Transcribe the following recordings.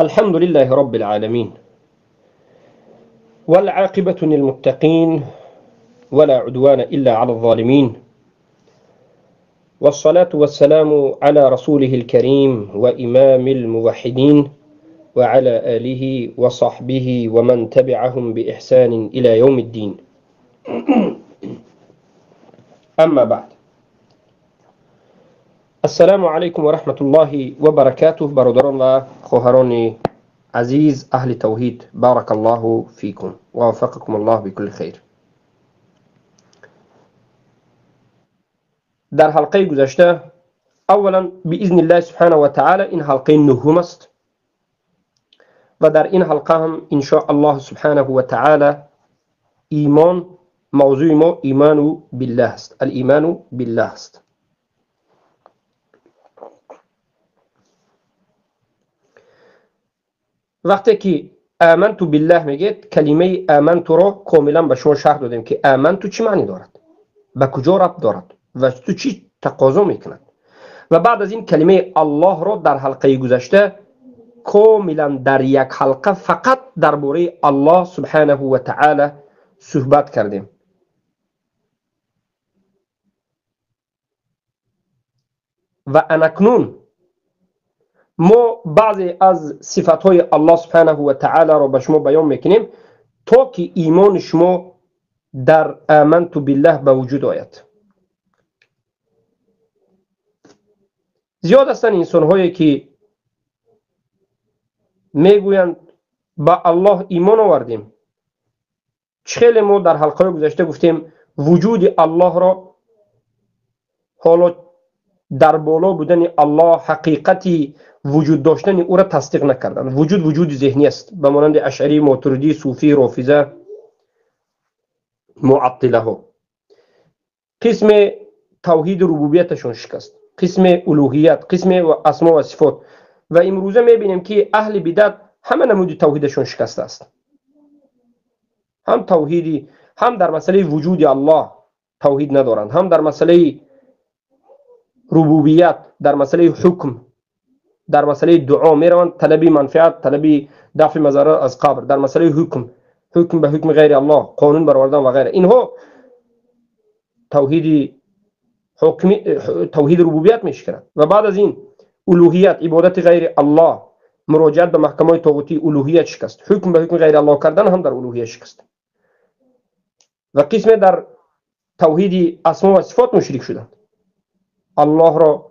الحمد لله رب العالمين، والعاقبة للمتقين، ولا عدوان إلا على الظالمين، والصلاة والسلام على رسوله الكريم وإمام الموحدين، وعلى آله وصحبه ومن تبعهم بإحسان إلى يوم الدين. أما بعد، السلام عليكم ورحمة الله وبركاته. برادران و خواهران عزیز اهل توحید، بارک الله فیکم و وفقکم الله بكل خیر. در حلقه گذشته اولا باذن الله سبحانه و تعالی این حلقه نهم است و در این حلقه هم ان شاء الله سبحانه و تعالی ایمان، موضوع ما ایمان بالله است. الایمان بالله است. وقتی که آمنت بالله میگید، کلمه آمنت رو کاملا به شما شرح دادیم که آمنت چی معنی دارد، به کجا ربط دارد و تو چی تقاضا میکند. و بعد از این کلمه الله رو در حلقه گذشته کاملا در یک حلقه فقط درباره الله سبحانه و تعالی صحبت کردیم. و انکنون ما بعضی از صفاتهای الله سبحانه و تعالی رو به شما بیان میکنیم تا که ایمان شما در آمنت بالله به وجود آید. زیاد هستند انسان هایی که میگویند با الله ایمان آوردیم. خیلی ما در حلقه گذشته گفتیم وجود الله را، حالا در بالا بودن الله، حقیقتی وجود داشتن او را تصدیق نکردن. وجود ذهنی است، به مانند اشعری، ماتریدی، صوفی، رافضه، معطله ها. قسم توحید ربوبیتشون شکست، قسم الوهیت، قسم اسماء و صفات. و امروزه میبینیم که اهل بدعت همه نمود توحیدشون شکسته است. هم توحیدی، هم در مسئله وجود الله توحید ندارند، هم در مسئله ربوبیت، در مسئله حکم، در مسئله دعا میروند طلبی منفعت، طلبی دفع مضرر از قبر. در مسئله حکم به حکم غیر الله، قانون برآوردن و غیره. اینها توحید ربوبیت میشکنند. و بعد از این الوهیت، عبادت غیر الله، مراجعت به محکمه طاغوتی، الوهیت شکست. حکم به حکم غیر الله کردن هم در الوهیت شکست. و قسم در توحید اسماء و صفات مشرک شدند. الله را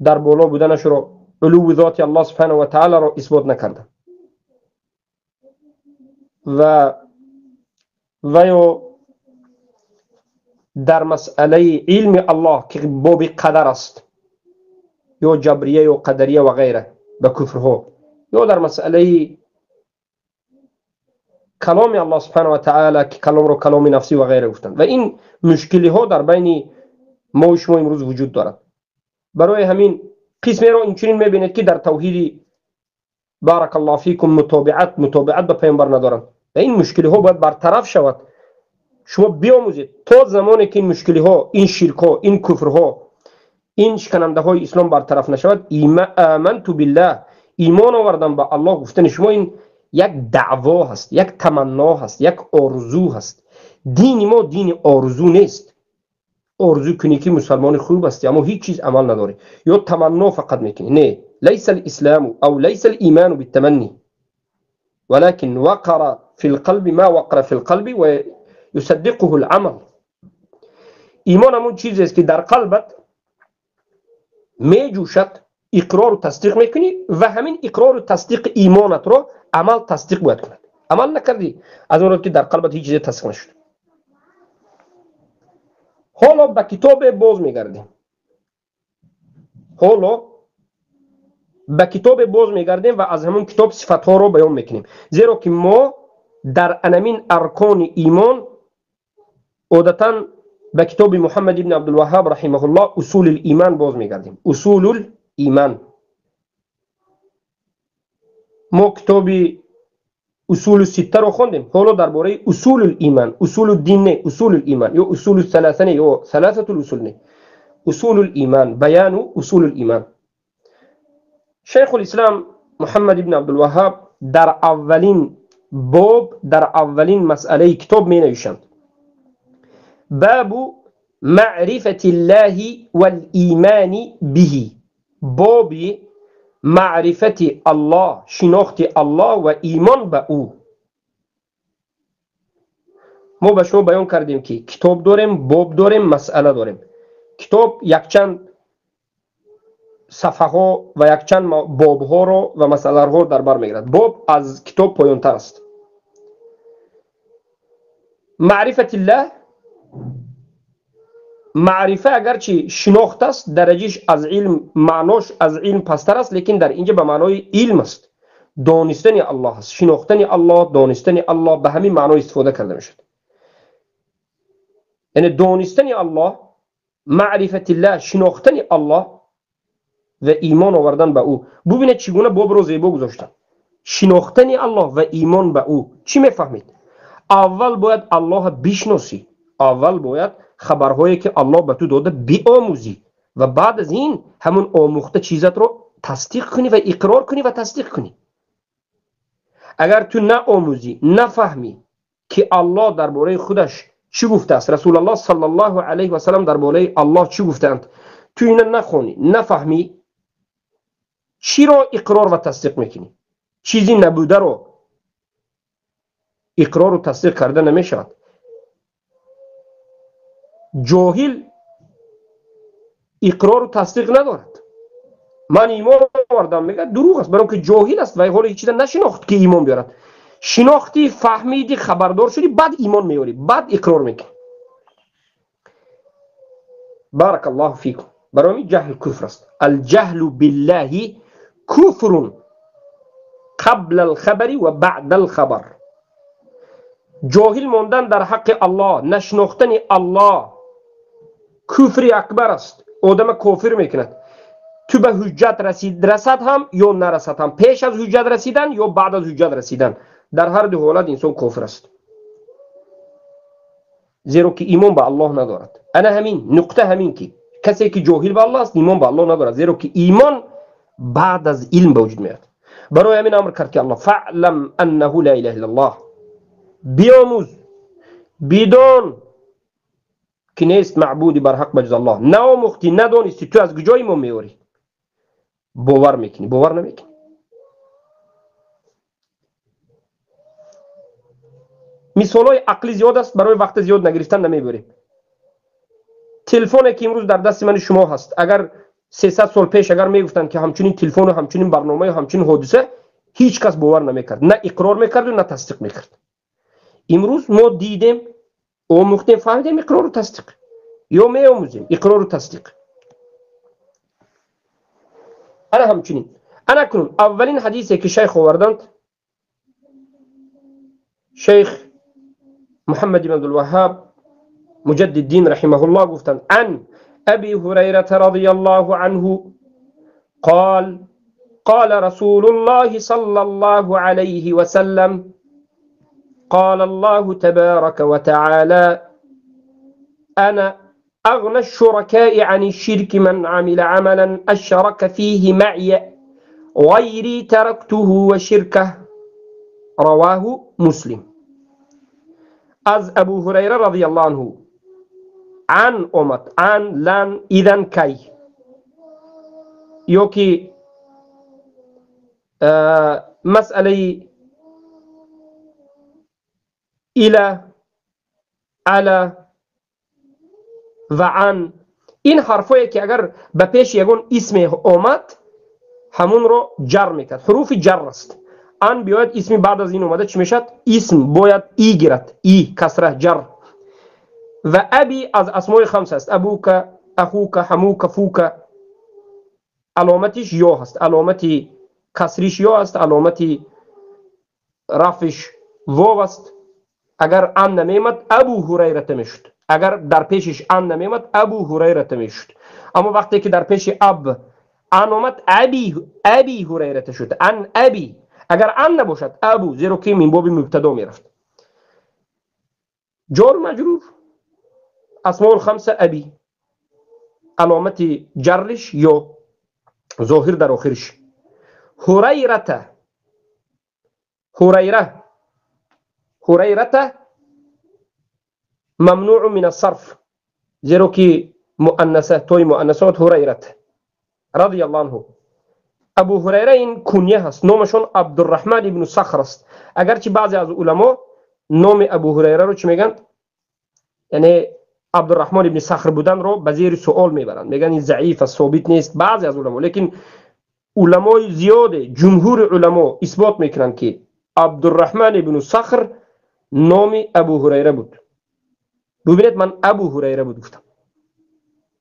در بالا بودنش را، علو ذات الله سبحانه و تعالی را اثبات نکردند. و یا در مسئله علم الله که باب قدر است، یا جبریه یا قدریه و غیره، به کفرها. یا در مسئله کلام الله سبحانه و تعالی که کلام رو کلام نفسی و غیره گفتند. و این مشکلی ها در بین ما و شما امروز وجود دارد. برای همین قسمی رو اینچنین میبینید که در توحید بارک الله فیکم متابعت به پیامبر ندارند. و این مشکلی ها باید برطرف شود. شما بیاموزید تا زمانی که این مشکلی ها، این شرک ها، این کفر ها، این شکننده های اسلام برطرف نشود، آمنت بالله، ایمان آوردن به الله گفتن شما، این یک دعوا هست، یک تمنا هست، یک آرزو هست. دین ما دین آرزو نیست. آرزو کنی که مسلمان خوب است اما هیچ چیز عمل نداره، یا تمنا فقط میکنی. نه، لیس الاسلام او لیس الايمان بالتمني ولكن وقر في القلب ما وقر في القلب و يصدقه العمل. ایمان همون چیزی است که در قلبت میجوشد، اقرار و تصدیق میکنی و همین اقرار و تصدیق ایمانت رو عمل تصدیق باید کند. عمل نکردی از اون رو که در قلبت هیچ چیزی تصدیق نشد. حالا به کتاب باز میگردیم. و از همون کتاب صفتها رو بیان میکنیم. زیرا که ما در انمین ارکان ایمان عادتاً به کتاب محمد ابن عبدالوهاب رحمه الله اصول الایمان باز میگردیم. اصول الایمان. ما کتاب اصول السته رو خوندیم. حالا درباره اصول الایمان، اصول الدین نه، اصول الایمان، یا اصول الثلاثه نه، یا ثلاثه الاصول نه، اصول الایمان، بیان اصول الایمان. شیخ الاسلام محمد ابن عبدالوهاب در اولین باب، در اولین مسئله کتاب می نویشند باب معرفت الله والایمان به، باب معرفت الله، شناخت الله و ایمان به او. ما به شما بیان کردیم که کتاب داریم، باب داریم، مسئله داریم. کتاب یک چند صفحه ها و یک چند باب ها رو و مسئله ها در بر میگیرد. باب از کتاب پایان تر است. معرفت الله، معرفه اگرچه شناخت است، درجهش از علم، معناش از علم پستر است، لیکن در اینجا به معنای علم است، دانستن الله است. شناختن الله، دانستن الله، به همین معنای استفاده کرده میشد. یعنی دانستن الله، معرفت الله، شناختن الله و ایمان آوردن به او. ببینید چگونه باب رو زیبا گذاشتن. شناختن الله و ایمان به او. چی میفهمید؟ اول باید الله بشناسی، اول باید خبرهایی که الله به تو داده بیاموزی و بعد از این همون آموخته چیزات رو تصدیق کنی و اقرار کنی و تصدیق کنی. اگر تو نه آموزی، نه فهمی که الله درباره خودش چی گفته است، رسول الله صلی الله علیه و سلم درباره الله چی گفتند، تو اینا نخونی، نفهمی، چی رو اقرار و تصدیق میکنی؟ چیزی نبوده رو اقرار و تصدیق کرده نمیشود. جاهل اقرار و تصدیق ندارد. من ایمان آوردم میگه دروغ است، برای که جاهل است و حال هیچ چیز نشناخت که ایمان بیارد. شناختی، فهمیدی، خبردار شدی، بعد ایمان میاری، بعد اقرار میکنی. بارک الله فیکم. برای جهل کفر است. الجهل بالله کفر قبل الخبر و بعد الخبر. جاهل ماندن در حق الله، نشناختن الله کفر اکبر است. آدم کافر میکند. تو به حجت رسد هم یا نرسد هم، پیش از حجت رسیدن یا بعد از حجت رسیدن، در هر دو حالت انسان کافر است، زیرا که ایمان به الله ندارد. انا همین نقطه، همین که کسی که جاهل به الله است ایمان به الله ندارد، زیرا که ایمان بعد از علم به وجود میاد. برای همین امر کرد که الله فعلم انه لا اله الا الله، بیاموز، بدان که نیست معبودی بر حق بجز الله. نامختی، ندانستی، تو از کجا ایمان میاری؟ باور میکنی، باور نمیکنی. مثال های عقلی زیاد است، برای وقت زیاد نگرفتن نمیبریم. تلفن که امروز در دست من شما هست، اگر 300 سال پیش اگر میگفتن که همچنین تلفن و همچنین برنامه و همچنین حادثه، هیچ کس باور نمیکرد، نه اقرار میکرد و نه تصدیق میکرد. امروز ما دیدیم، آموختیم، فهمیدیم، اقرار و تصدیق، یا میآموزیم اقرار و تصدیق. انا همچنین، انا کنون اولین حدیثی که شیخ آوردند، شیخ محمد بن عبدالوهاب مجدد الدین رحمه الله گفتند عن ابي هريره رضي الله عنه قال قال رسول الله صلى الله عليه وسلم قال الله تبارك وتعالى أنا أغنى الشركاء عن الشرك من عمل عملا أشرك فيه معي غيري تركته وشركه. رواه مسلم. از ابو هریره رضی الله عنه عن اومد، عن لن اذن کی، یا که مسئله الى، على و عن، این حرفایی که اگر به پیش یگون اسم اومد همون رو جر میکرد، حروف جر است. ان بیاید اسمی بعد از این اومده چی میشد؟ اسم باید ای گیرد، ای کسره جر. و ابی از اسماء خمس است، ابوک، اخوک، حموک، فوک، علامتش یا هست، علامت کسریش یا است، علامت رفش واو است. اگر ان نمیمد ابو هریره میشد، اگر در پیشش ان نمیمد ابو هریره میشد. اما وقتی که در پیش اب ان اومد ابی هریره شد. ان ابی، اگر ان نباشد ابو، زیرا که من باب مبتدا میرفت. جار مجرور، اسماء الخمسه ابی، علامت جرش یا ظاهر در آخرش. هريرة. هريرة هريرة ممنوع من الصرف، زيرو كي مؤنثة توي مؤنثات هريرة رضي الله عنه. ابو هريره این کنیه هست، نامشون عبدالرحمن ابن صخر است. اگرچه بعضی از علما نام ابو هریره رو چی میگن، یعنی عبدالرحمن ابن صخر بودن رو به زیر سوال میبرند، میگن این ضعیف است، ثابت نیست بعضی از علما. لیکن علمای زیاد جمهور علما اثبات میکنند که عبدالرحمن ابن صخر نام ابو هریره بود. ببینید من ابو هریره بود گفتم،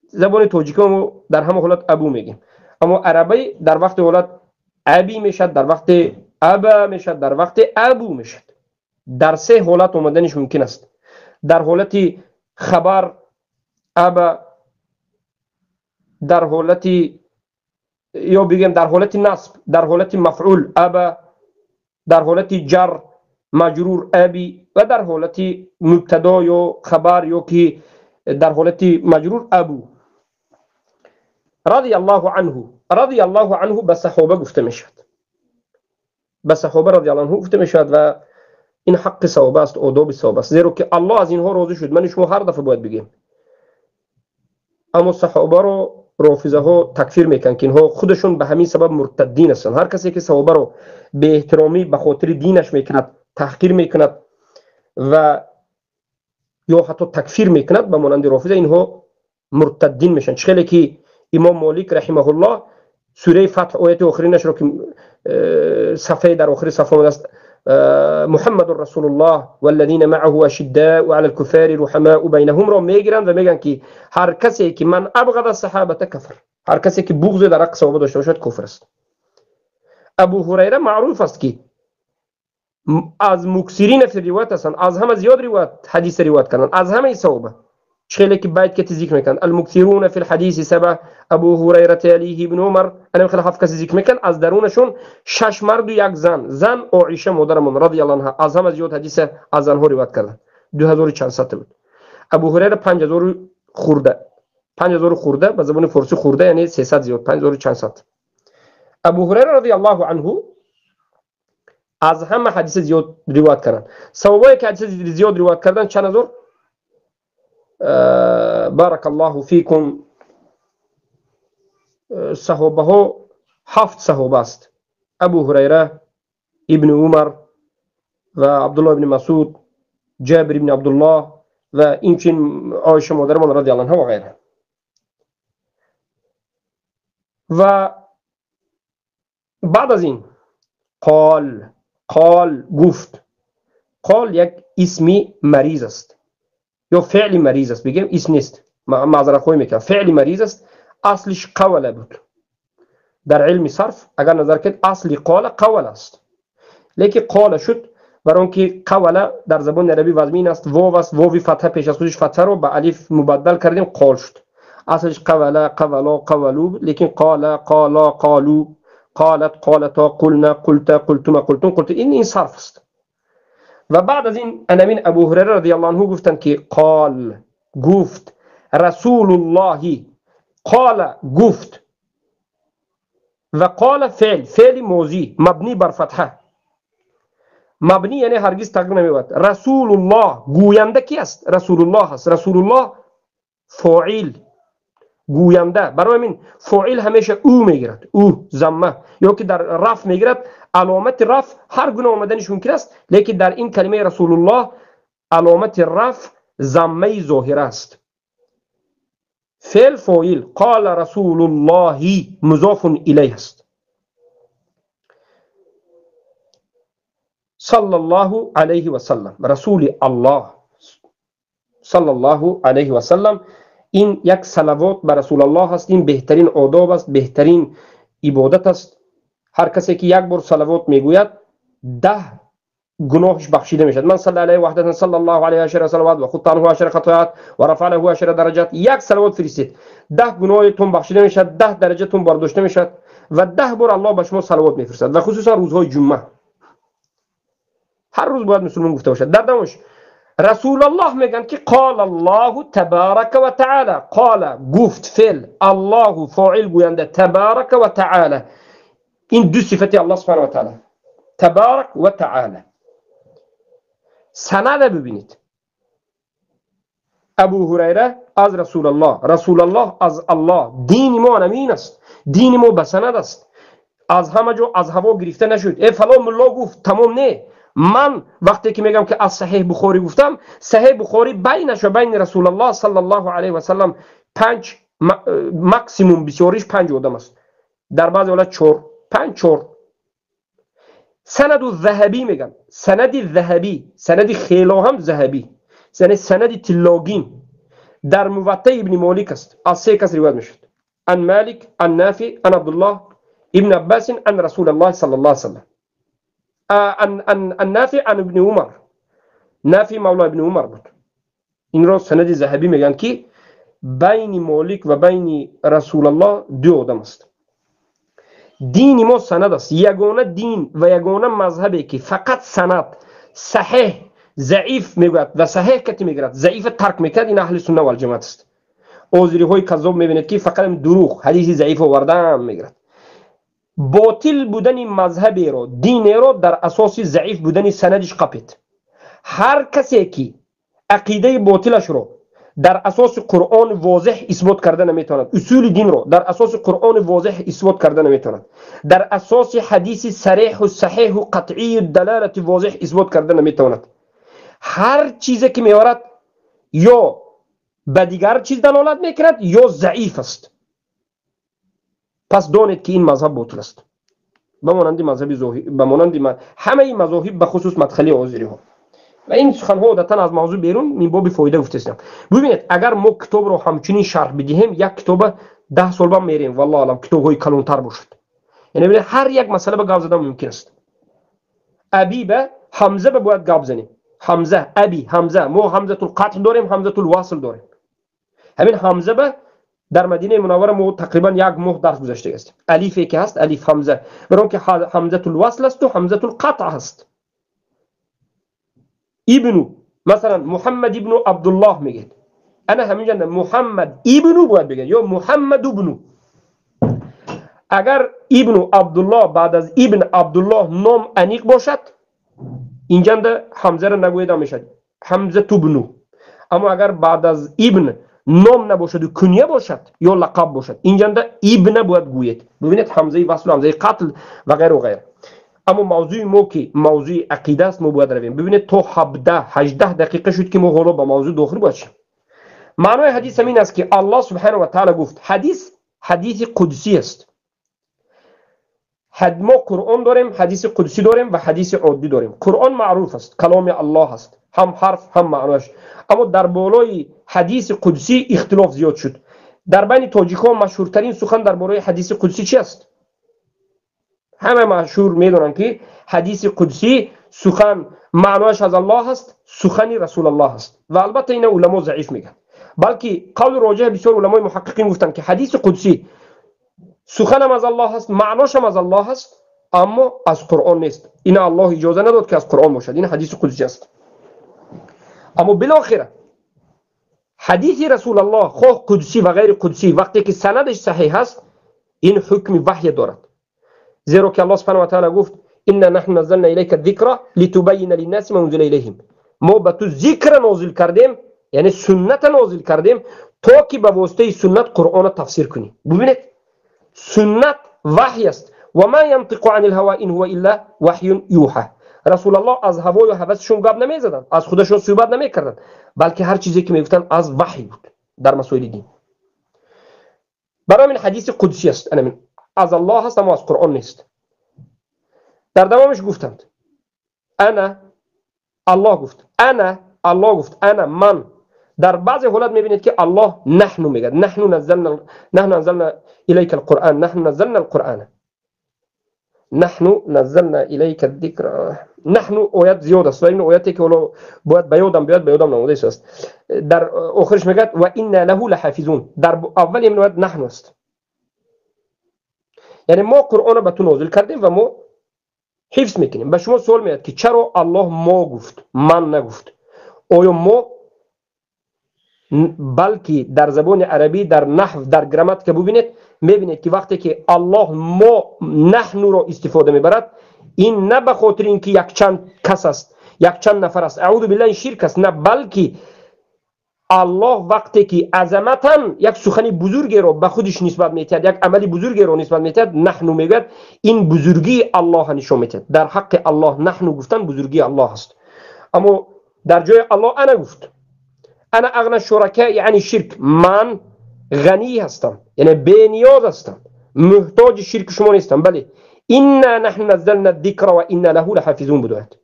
زبان تاجیکی ما در همه حالت ابو میگیم، اما عربی در وقت حالت ابی میشد، در وقت ابا میشد، در وقت ابو میشد. در سه حالت اومدنش ممکن است. در حالت خبر ابا، در حالت یا بگیم در حالت نصب، در حالت مفعول ابا، در حالت جر مجرور ابی، و در حالت مبتدا یا خبر یا که در حالت مجرور ابو. رضی الله عنه، رضی الله عنه به صحابه گفته میشد، به صحابه رضی الله عنه گفته میشد و این حق صحابه است، آداب صحابه است، زیرا که الله از اینها راضی شد. من شما هر دفعه باید بگیم. اما صحابه رو رافضه ها تکفیر میکنن که اینها خودشون به همین سبب مرتدین هستند. هر کسی که صحابه رو به احترامی به خاطر دینش میکند، تحقیر میکند و یا حتی تکفیر میکند، به مانند رافضه، اینها مرتدین میشن. چخیلی که امام مالک رحمه الله سوره فتح آیت آخرینش رو که صفحه در آخر صفحه آمده است، محمد رسول الله والذین معه اشداء علی الكفار رحماء بینهم را میگیرند و میگن که هر کسی که من ابغض الصحابه کفر، هر کسی که بغض در حق صحابه داشته باشد کفر است. ابو هریره معروف است که از مکثرین فی روایت هستند، از همه زیاد روایت حدیث روایت کردن از همه صحابه. چخیلی که باید که ذکر میکنن المکثرون فی الحدیث سبع، ابو هریره علیه ابن عمر، انا خیلی هفت کسی ذکر میکنن، از درونشون 6 مرد و 1 زن، زن عایشه مادرمون رضی الله عنها، از همه زیاد حدیث از زنها روایت کردن، 2000 چند صد بود. ابو هریره 5000 خورده، 5000 خورده به زبان فارسی خورده یعنی 300 زیاد، 5000 چند صد. ابو هریره رضی الله عنه از همه حدیث زیاد روایت کردن. صحابه که حدیث زیاد روایت کردن چند هزار؟ بارک الله فیکم. صحابه ها 7 صحابه است: ابو هریره، ابن عمر و عبدالله ابن مسعود، جابر ابن عبدالله و اینچنین عایشه مادرمان رضی الله عنها و غیره. و بعد از این قال گفت. قال یک اسمی مریض است یا فعل مریض است، بگیم اسم نیست، معذرت خواهی میکنم، فعل مریض است. اصلش قول بود. در علم صرف اگر نظر کرد اصلی قول است، لیکن قال شد برای اینکه قول در زبان عربی وزمین است، واو است، واوی فتحه پیش از خودش فتحه رو به الف مبدل کردیم قال شد. اصلش قولو، لیکن قالو، قالتا، قلنا، قلتما، قلت. این صرف است. و بعد از این انامین ابو هریره رضی الله عنه گفتن که قال گفت رسول الله، قال گفت، و قال فعل موضی مبنی بر فتحه، مبنی یعنی هرگز تغییر نمی‌یابد. رسول الله گوینده کی است؟ رسول الله است. رسول الله فاعل گوینده، برای همین فاعل همیشه او میگیرد، او ضمه، یا که در رفع میگیرد. علامت رفع هر گونه آمدنش ممکن است، لیکن در این کلمه رسول الله علامت رفع ضمه ظاهر است. فعل فاعل قال رسول الله مضاف الیه است. صلی الله علیه و سلم، رسول الله صلی الله علیه و سلم. این یک صلوات بر رسول الله است. این بهترین آداب است، بهترین عبادت است. هر کسی که یک بار صلوات میگوید 10 گناهش بخشیده میشد. من صلی علیه وحده صلی الله علیه عشر صلوات و خط عنه عشر خطايات و رفع له عشر درجات. یک صلوات فرستید 10 گناهتون بخشیده میشد، 10 درجهتون برداشته میشد و 10 بار الله به شما صلوات میفرستد. و خصوصا روزهای جمعه هر روز باید مسلمان گفته باشد. در دمش رسول الله میگن که قال الله تبارک و تعالی. قال گفت فعل، الله فاعل گوینده، تبارک و تعالی این دو صفت الله سبحانه و تعالی تبارک و تعالی. سند ببینید، ابو هریره از رسول الله از الله. دین ما نمین است، دین ما به سند است، از همه جا از هوا گرفته نشد. ای فلان ملا گفت تمام نه. من وقتی که میگم که از صحیح بخاری گفتم، صحیح بخاری بینش و بین رسول الله صلی الله علیه و سلم 5 ماکسیموم بسیاریش 5 آدم است، در بعض حالت 4 5 4. سند الذهبی میگن، سند ذهبی، سند خیلا هم ذهبی، یعنی سند تلاگین در موطأ ابن مالک است، از 3 کس روایت میشد: عن مالک، عن نافع، عن عبدالله ابن عباس، عن رسول الله صلی الله علیه وسلم. عن نافع عن ابن عمر، نافع مولا ابن عمر بود. این را سند ذهبی میگن که بین مالک و بین رسول الله 2 آدم است. دین ما سند است. یگانه دین و یگانه مذهبی که فقط سند صحیح ضعیف میگوید و صحیح کتی میگیرد، ضعیف ترک میکرد، این اهل سنت و الجماعت است. عذری های کذاب میبینید که فقط دروغ حدیث ضعیف آوردن میگیرد. باطل بودن مذهبی رو، دین رو در اساس ضعیف بودن سندش قپید. هر کسی که عقیده باطلش رو در اساس قرآن واضح اثبات کرده نمیتواند، اصول دین رو در اساس قرآن واضح اثبات کرده نمیتواند، در اساس حدیث صریح و صحیح و قطعی دلالت واضح اثبات کرده نمیتواند، هر چیزی که میارد یا به دیگر چیز دلالت میکند یا ضعیف است. پس دانید که این مذهب باطل است، بمانند مذهب ظاهری، بمانند همه این مذاهب به خصوص مدخلی عذری ها. و این سخنها عادتا از موضوع بیرون من باب فایده گفتم. ببینید اگر ما کتاب رو همچنین شرح بدهیم، یک کتاب 10 سال بعد میریم والله علم کتاب های کلانتر باشد. یعنی ببینید هر یک مسئله به گپ زدن ممکن است. ابی به حمزه به باید گپ زنیم، حمزه، ابی، حمزه، ما حمزه القطع داریم، حمزه الوصل داریم. همین حمزه به در مدینه منوره ما تقریبا 1 ماه درس گذاشته است. الفی که هست الف حمزه، برام که حمزه الوصل است و حمزه القطع هست. ابن مثلا محمد ابن عبدالله میگید، انا همینجا محمد ابن باید بگید یا محمد ابن. اگر ابن عبدالله بعد از ابن عبدالله نام انیق باشد، اینجا حمزه را نگویده میشد حمزه ابن. اما اگر بعد از ابن نام نباشد و کنیه باشد یا لقب باشد، اینجا ابن باید گویید. ببینید حمزه وصل، حمزه قتل و غیر و غیر. اما موضوع ما که موضوع عقیده است، ما باید رویم. ببینید تا 18 دقیقه شد که ما حالا با موضوع داخل باشیم. معنای حدیث همین است که الله سبحانه و تعالی گفت، حدیث قدسی است. ما قرآن داریم، حدیث قدسی داریم و حدیث عادی داریم. قرآن معروف است، کلام الله است، هم حرف هم معناش. اما در بالای حدیث قدسی اختلاف زیاد شد. در بین تاجیکان مشهورترین سخن درباره حدیث قدسی چی است؟ همه مشهور میدونن که حدیث قدسی سخن معناش از الله است، سخن رسول الله است. و البته این علما ضعیف میگن، بلکه قول راجح بسیار علمای محققین گفتن که حدیث قدسی سخن هم از الله است، معناش هم از الله است، اما از قرآن نیست. این الله اجازه نداد که از قرآن باشد، این حدیث قدسی است. اما بالاخره حدیث رسول الله خواه قدسی و غیر قدسی وقتی که سندش صحیح است، این حکم وحی دارد. زیرا که الله سبحانه و تعالی گفت انا نحن نزلنا الیک الذکر لتبین للناس ما انزل الیهم. ما به تو ذکر نازل کردیم، یعنی سنت نازل کردیم تا که به واسطه سنت قرآن تفسیر کنی. ببینید سنت وحی است. و ما ينطق عن الهوى ان هو الا وحی یوحى. رسول الله از هوا و هوسشون گپ نمیزدن، از خودشون صحبت نمیکردن، بلکه هر چیزی که میگفتن از وحی بود در مسائل دین. برای این حدیث قدسی است، از الله هست اما از قرآن نیست. در دوامش گفتند انا، الله گفت انا، الله گفت انا، من. در بعضی حالات میبینید که الله نحن میگه، نحن نزلنا الیک القرآن، نحن نزلنا القرآن، نحن نزلنا الیک الذکر. نحن آیت زیاد است و این آیتی که حالا باید بیادم نموده است. در آخرش میگه و انا له لحافظون. در اول این آیت نحن است، یعنی ما قرآن رو به تو نازل کردیم و ما حفظ میکنیم. به شما سوال میاد که چرا الله ما گفت من نگفت؟ آیا ما بلکه در زبان عربی در نحو در گرامر که ببینید میبینید که وقتی که الله ما نحن رو استفاده میبرد این نه به خاطر اینکه یک چند کس است یک چند نفر است اعوذ بالله این شرک است نه بلکه الله وقتی که عظمتاً یک سخنی بزرگی رو به خودش نسبت میدهد یک عملی بزرگی رو نسبت میدهد نحن میگوید این بزرگی الله نشون میدهد در حق الله نحن گفتن بزرگی الله است اما در جای الله انا گفت انا اغنى شرکاء یعنی شرک من غنی هستم یعنی بی نیاز هستم محتاج شرک شما نیستم بله انا نحن نزلنا الذکر و انا له لحافظون بدوید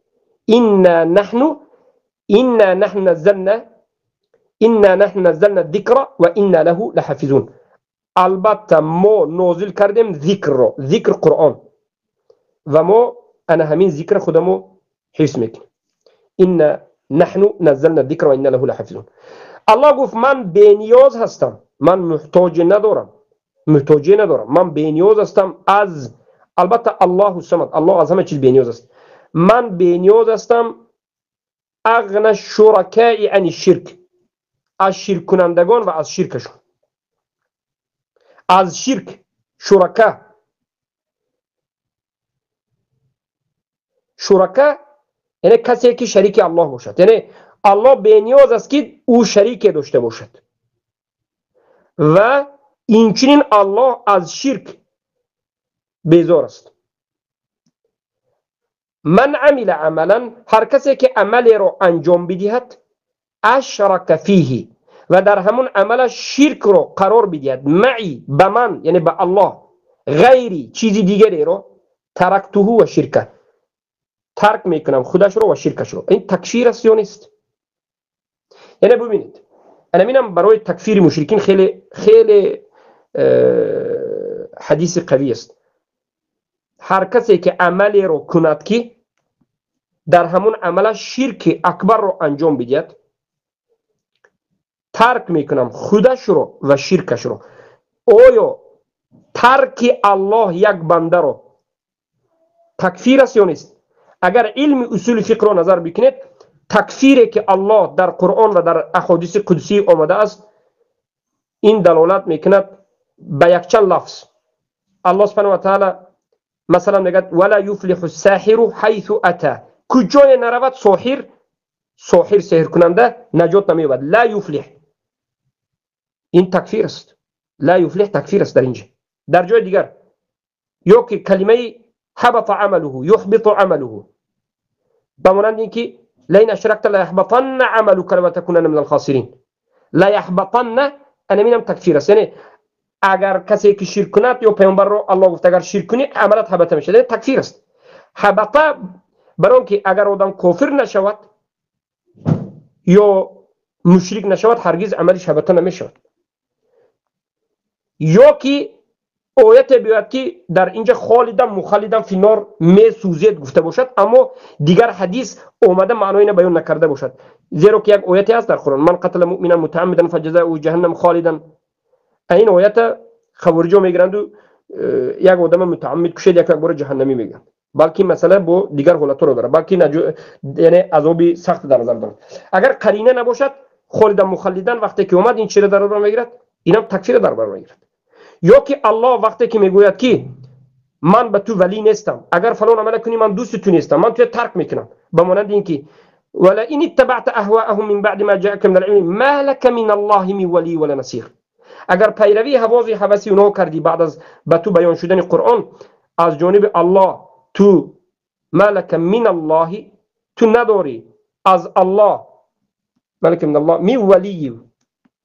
انا نحن نزلنا الذکر و انا له لحافظون البته ما نازل کردیم ذکر رو ذکر قرآن و ما انا همین ذکر خودمو حفظ میکنیم انا نحن نزلنا الذکر و انا له لحافظون الله گفت من بی نیاز هستم من محتاج ندارم من بی نیاز هستم از البته الله الصمد الله از همه چیز بی نیاز است من بی نیاز هستم اغنى شرکاء عن الشرک از شرک کنندگان و از شرکشون از شرک شرکا یعنی کسی که شریک الله باشد یعنی الله بی نیاز است که او شریک داشته باشد و اینچنین الله از شرک بیزار است من عمل عملا هر کسی که عملی رو انجام بدهد اشرک فیه و در همون عمل شرک رو قرار بدهد معی به من یعنی به الله غیری چیزی دیگری رو ترکته و شرکه ترک میکنم خودش رو و شرکش رو این تکفیر است یا نیست یعنی ببینید انا میگم برای تکفیر مشرکین خیلی حدیث قوی است هر کسی که عملی رو کند که در همون عمل شرک اکبر رو انجام بدهد ترک میکنم خودش رو و شرکش رو آیا ترک الله یک بنده رو تکفیر است یا نیست اگر علم اصول فقه رو نظر بکنید تکفیری که الله در قرآن و در احادیث قدسی آمده است این دلالت میکند به یک چند لفظ الله سبحانه و تعالی مثلا میگه ولا یفلح الساحر حیث اتى کجای نرود ساحر سحر کننده نجات نمییابد لا یفلح این تکفیر است لا یفلح تکفیر است در اینجا در جای دیگر یا که کلمه حبط عمله یحبط عمله بمانند اینکه لئن اشرکت لیحبطن عملک وتکونن من الخاسرین لیحبطن انا میگم تکفیر است یعنی اگر کسی که شرک کند یا پیامبر رو الله گفت اگر شرک کنی عملت حبط میشه یعنی تکفیر است حبط برای که اگر آدم کافر نشود یا مشرک نشود هرگز عملش حبط نمیشود یا که آیت بیاد که در اینجا خالدن مخلدن فی النار می سوزید گفته باشد اما دیگر حدیث اومده معنی اینو بیان نکرده باشد زیرا که یک آیتی است در قرآن من قتل مؤمنا متعمدا فجزاؤه جهنم خالدا این آیت خوارجا میگرند و یک آدم متعمد کشید یک بار جهنمی میگن بلکه مسئله با دیگر حالت رو داره بلکه یعنی عذاب سخت در نظر داره اگر قرینه نباشد خالدا مخلدن وقتی که اومد این چیره در بر میگیرد اینم تکفیر در بر میگیرد یا که الله وقتی که میگوید که من به تو ولی نیستم اگر فلان عمل کنی من دوست تو نیستم من تو ترک میکنم به مانند اینکه ولا ان اتبعت اهواءهم من بعد ما جاءك من العلم ما لك من الله من ولي ولا نصير اگر پیروی هوای هوسی اونها کردی بعد از به تو بیان شدن قرآن از جانب الله تو ما لك من الله تو نداری از الله ملک من الله می ولی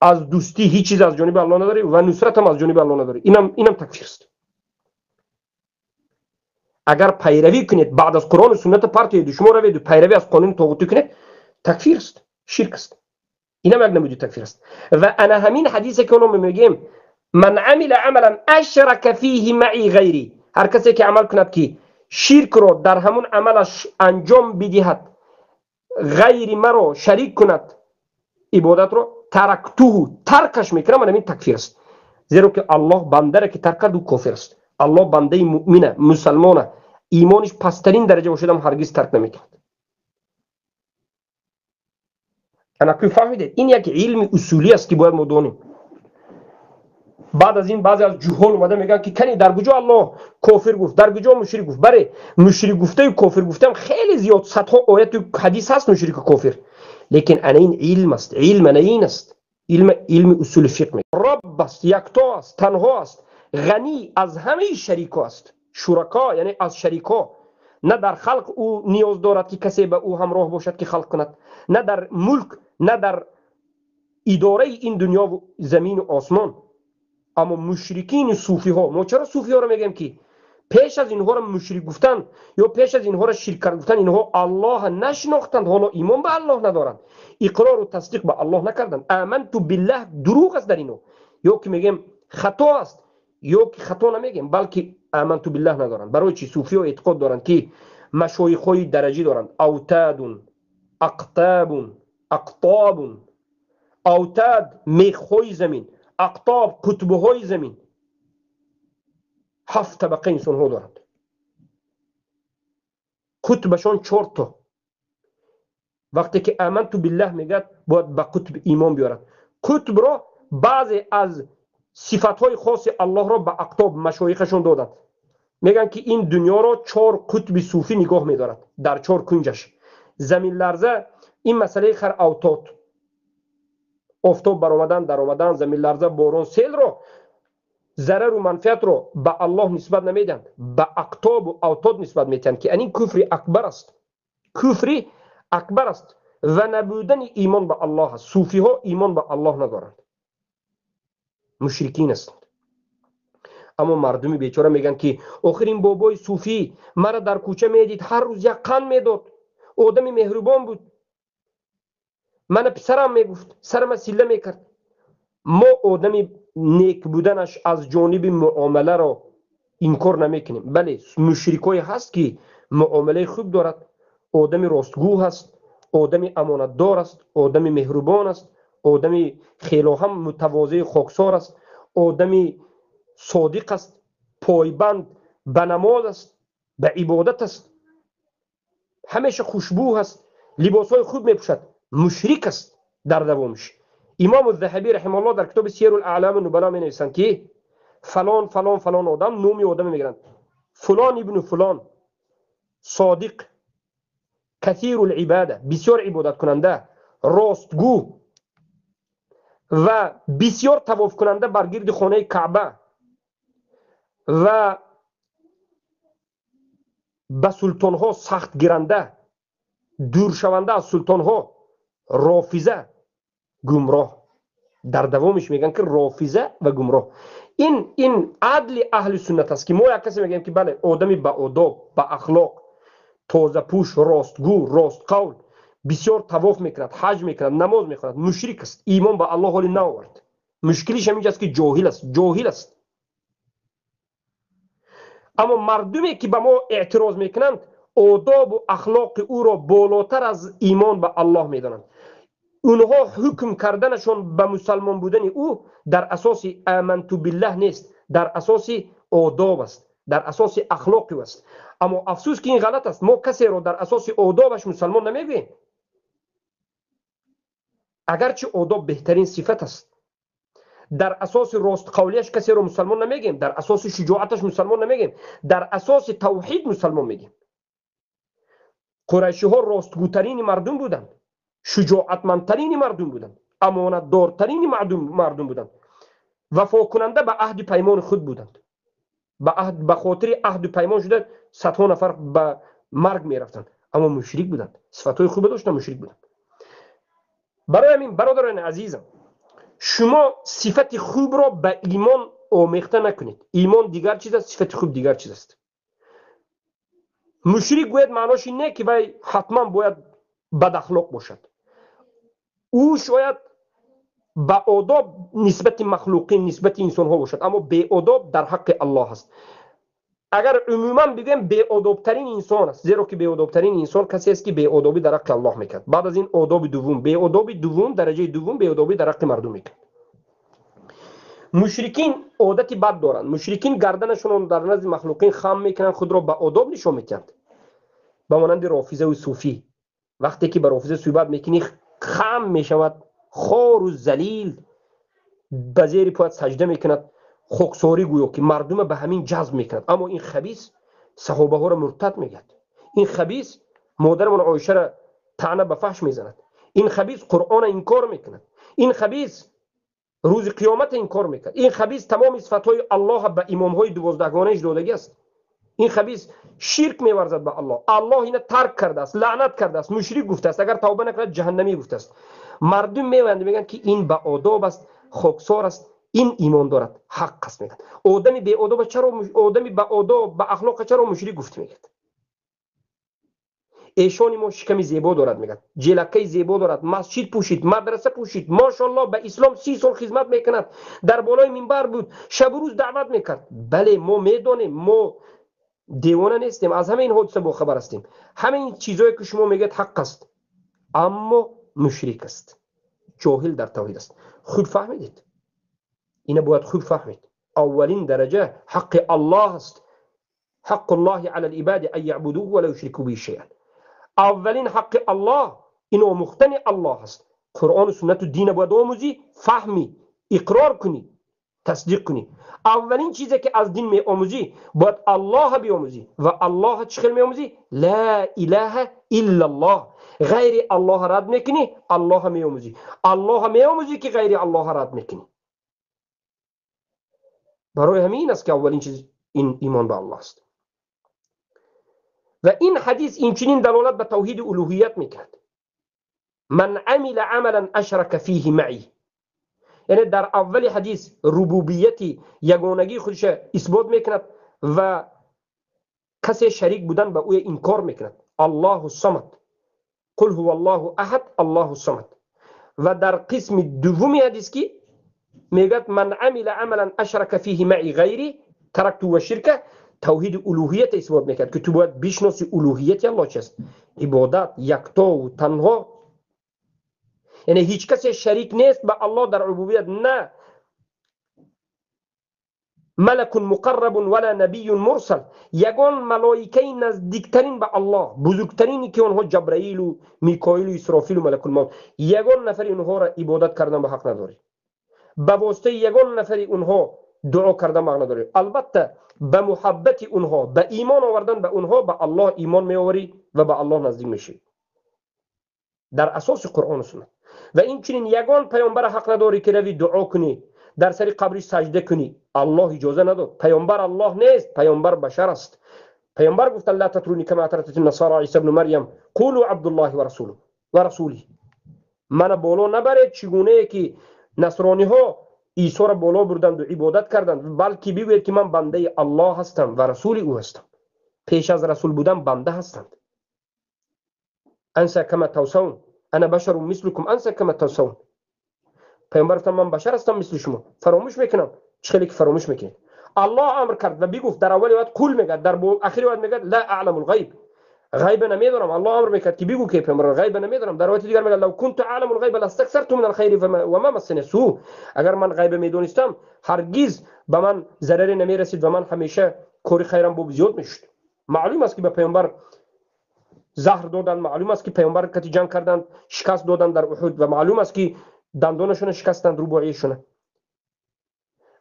از دوستی هیچ چیز از جانب الله نداری و نصرت هم از جانب الله نداری اینم تکفیر است اگر پیروی کنید بعد از قرآن و سنت پارتی دشمن روید و پیروی از قانون طاغوتی کنید تکفیر است شرک است اینم یک نمونه تکفیر است و انا همین حدیثی که اونم میگیم من عمل عملا اشرک فیه معی غیری هر کسی که عمل کند که شرک رو در همون عملش انجام بدهد غیر مرا شریک کند عبادت رو ترکته ترکش میکنم من این تکفیر است زیرا که الله بنده را که ترک کرد او کافر است الله بنده مؤمنه مسلمانه ایمانش پسترین درجه باشد هم هرگز ترک نمیکند انا کی فهمیدید؟ این یک علم اصولی است که باید ما دونیم. بعد از این بعضی از جهال اومده میگن که کنی در کجا الله کافر گفت، در کجا مشرک گفت. بله مشرک گفته و کافر گفتم خیلی زیاد صدها آیت و حدیث هست مشرک و کافر، لیکن انا این علم است، علم انا این است، علم اصول فقه. رب است، یکتا است، تنها است، غنی از همه شریکا است. شرکا یعنی از شریکا، نه در خلق او نیاز دارد که کسی به او همراه باشد که خلق کند، نه در ملک، نه در اداره این دنیا و زمین و آسمان. اما مشرکین صوفی ها، ما چرا صوفی ها رو میگیم که پیش از اینها رو مشرک گفتن یا پیش از اینها رو شرک گفتن، اینها الله نشناختند، حالا ایمان به الله ندارند، اقرار و تصدیق به الله نکردند. آمنت بالله دروغ است در اینو، یا که میگیم خطا است یا که خطا نمیگیم، بلکه آمنت بالله ندارند. برای چی؟ صوفی ها اعتقاد دارند که مشایخ های درجی دارند، اوتاد، اقطاب، اقطاب، اوتاد میخوی زمین، اقطاب قطبه های زمین، 7 طبقه انسان ها دارند، قطبشان 4 تا. وقتی که آمنت بالله میگه باید به قطب ایمان بیارد. قطب را بعضی از صفات های خاص الله را به اقطاب مشایخشون دادند. میگن که این دنیا را 4 قطب صوفی نگاه میدارد در 4 کنجش. زمین لرزه این مسئله خر اوتاد، آفتاب برآمدن در آمدن، زمین لرزه، باران، سیل را، ضرر و منفعت را به الله نسبت نمیدن، به اقطاب و اوتاد نسبت میدن که این کفر اکبر است، کفر اکبر است و نبودن ایمان به الله است. صوفی ها ایمان به الله ندارند، مشرکین هستند. اما مردمی بیچاره میگن که آخرین بابای صوفی مرا در کوچه میدید، هر روز یک قند میداد، آدمی مهربان بود، من پسرم میگفت، سرم سیله میکرد. ما آدمی نیک بودنش از جانب معامله را انکار نمیکنیم، بله مشرکای هست که معامله خوب دارد، آدمی راستگو هست، آدمی امانتدار است، آدمی مهربان است، آدمی خیلی هم متواضع خاکسار است، آدمی صادق است، پایبند به نماز است، به عبادت است، همیشه خوشبو هست، لباسای خوب میپوشد، مشرک است در دوامش. امام الذهبی رحمه الله در کتاب سیر الاعلام النبلا می نویسند که فلان فلان فلان آدم، نومی آدم میگیرند، فلان ابن فلان صادق، کثیر العباده، بسیار عبادت کننده، راستگو و بسیار طواف کننده بر گرد خانه کعبه و به سلطان ها سخت گیرنده، دور شونده از سلطان ها، رافضه، گمراه. در دوامش میگن که رافضه و گمراه. این عدل اهل سنت است که ما یک کسی میگیم که بله آدمی با آداب، با اخلاق، تازه پوش، راستگو، راست قول، بسیار طواف میکند، حج میکند، نماز میخواند، مشرک است، ایمان به الله حالی نآورد. مشکلش همینجاست که جاهل است، جاهل است. اما مردمی که به ما اعتراض میکنند آداب و اخلاق او را بالاتر از ایمان به الله میدانند. اونها حکم کردنشون به مسلمان بودن او در اساس آمنت بالله نیست، در اساس آداب است، در اساس اخلاقی است. اما افسوس که این غلط است، ما کسی را در اساس آدابش مسلمان نمیگیم، اگرچه آداب بهترین صفت است. در اساس راست قولیش کسی را مسلمان نمیگیم، در اساس شجاعتش مسلمان نمیگیم، در اساس توحید مسلمان میگیم. قریشی ها راستگوترین مردم بودند، شجاعتمندترین مردم بودند، امانتدارترین مردم بودند، وفا کننده به عهد پیمان خود بودند. به خاطر عهد پیمان شده صدها نفر به مرگ میرفتند، اما مشرک بودند، صفاتهای خوب داشتند، مشرک بودند. برای همین برادران عزیزم، شما صفت خوب را به ایمان آمیخته نکنید. ایمان دیگر چیز است، صفت خوب دیگر چیز است. مشرک گوید معناش این نه که وای حتما باید بد اخلاق باشد، او شاید با آداب نسبت مخلوقین، نسبت انسان ها باشد، اما بی آداب در حق الله است. اگر عموما بگیم بی آداب ترین انسان است، زیرا که بی آداب ترین انسان کسی است که بی آدابی در حق الله میکرد. بعد از این آداب دوم، بی آداب دوم، درجه دوم بی آدابی در حق مردم میکرد. مشرکین عادتی بد دارند، مشرکین گردنشون در نزد مخلوقین خم میکنند، خود را به آداب نشون میدهند. به مانند رافضه و صوفی، وقتی که به رافضه صحبت میکنی خم می شود، خار و ذلیل به زیر پایت سجده میکند، خاکساری گویا که مردم به همین جذب میکند. اما این خبیث صحابه ها را مرتد میگد. این خبیث مادرمون عایشه را طعنه به فحش میزند. این خبیث قرآن انکار میکند. این خبیث روز قیامت انکار میکند. این خبیث تمام صفاتهای الله به امام های 12 گانه دادگی است. این خبیث شرک میورزد به الله. الله اینو ترک کرده است، لعنت کرده است، مشرک گفته است، اگر توبه نکند جهنمی گفته است. مردم میوند میگن که این به آداب است، خاکسار است، این ایمان دارد، حق است میگن. آدمی به آداب چرا آدمی به آداب به اخلاق چرا مشرک گفت میگد؟ ایشان ما شکمی زیبا دارد میگن، جلکه زیبا دارد، مسجد پوشید، مدرسه پوشید، ماشاءالله به اسلام 30 سال خدمت میکند، در بالای منبر بود، شب و روز دعوت میکرد. بله ما میدانیم، ما دیوانه نیستیم، از همه این حادثه با خبر هستیم. همه این چیزایی که شما میگید حق است، اما مشرک است، جاهل در توحید است. خود فهمیدید، اینو باید خوب فهمید. اولین درجه حق الله است. حق الله علی العباد ان یعبدوه ولا یشرکوا به شیئا. اولین حق الله اینو مختن الله است. قرآن و سنت و دین باید آموزی، فهمی، اقرار کنی، تصدیق کنی. اولین چیزی که از دین می آموزی باید الله بیاموزی. و الله چخیل می آموزی؟ لا اله الا الله. غیر الله رد میکنی، الله می آموزی. الله می آموزی که غیر الله رد میکنی. برای همین است که اولین چیز این ایمان به الله است. و این حدیث این چنین دلالت به توحید الوهیت میکرد. من عمل عملا اشرک فیه معی، یعنی در اول حدیث ربوبیتی یگانگی خودش اثبات میکند و کسی شریک بودن به او انکار میکند. الله الصمد، قل هو الله احد الله الصمد. و در قسم دومی حدیث که میگد من عمل عملا اشرک فیه معی غیری ترکت و شرک، توحید الوهیت اثبات میکرد که تو باید بشناسی الوهیت الله چیست، عبادت یکتا و تنها، یعنی هیچ کسی شریک نیست به الله در ربوبیت، نه ملک مقرب ولا نبی مرسل. یگان ملائکه نزدیکترین به الله، بزرگترینی که اونها جبرائیل و میکائیل و اسرافیل و ملک الموت، یگان نفر اونها را عبادت کردن به حق نداری. به واسطه یگان نفر اونها دعا کردن به حق نداری. البته به محبت اونها، به ایمان آوردن به اونها، به الله ایمان میآوری و به الله نزدیک میشی در اساس قرآن و سنت. و این چنین یگان پیامبر حق نداری که روی دعا کنی، در سر قبرش سجده کنی. الله اجازه نداد. پیامبر الله نیست، پیامبر بشر است. پیامبر گفت لا تطرونی کما اطرت النصارى عیسی ابن مریم قولوا عبد الله و رسوله. من بالا نبرید چگونه که نصرانی ها عیسی را بالا بردند و عبادت کردند، بلکه بگویید که من بنده الله هستم و رسول او هستم. پیش از رسول بودن بنده هستند. انسا کما توسون انا بشر مثلکم انسا کما توسون. پیامبر گفت من بشر هستم مثل شما، فراموش میکنم. چه که فراموش میکنید؟ الله امر کرد و بگفت در اول وقت قول میگه، در آخری وقت میگه لا اعلم الغیب، غیب نمیدونم. الله امر میکرد که بگو که پیامبر غیب نمیدونم. در وقت دیگر میگه لو كنت اعلم الغیب لاستكثرت من الخير و ما مسني سوء. اگر من غیب میدونستم هرگز به من ضرری نمیرسید و من همیشه کاری خیرم بود زیاد میشد. معلوم است که به پیامبر زهر دادن، معلوم است که پیامبر کتی جنگ کردند، شکست دادن در احد، و معلوم است که دندانشون شکستند، رباعیشون.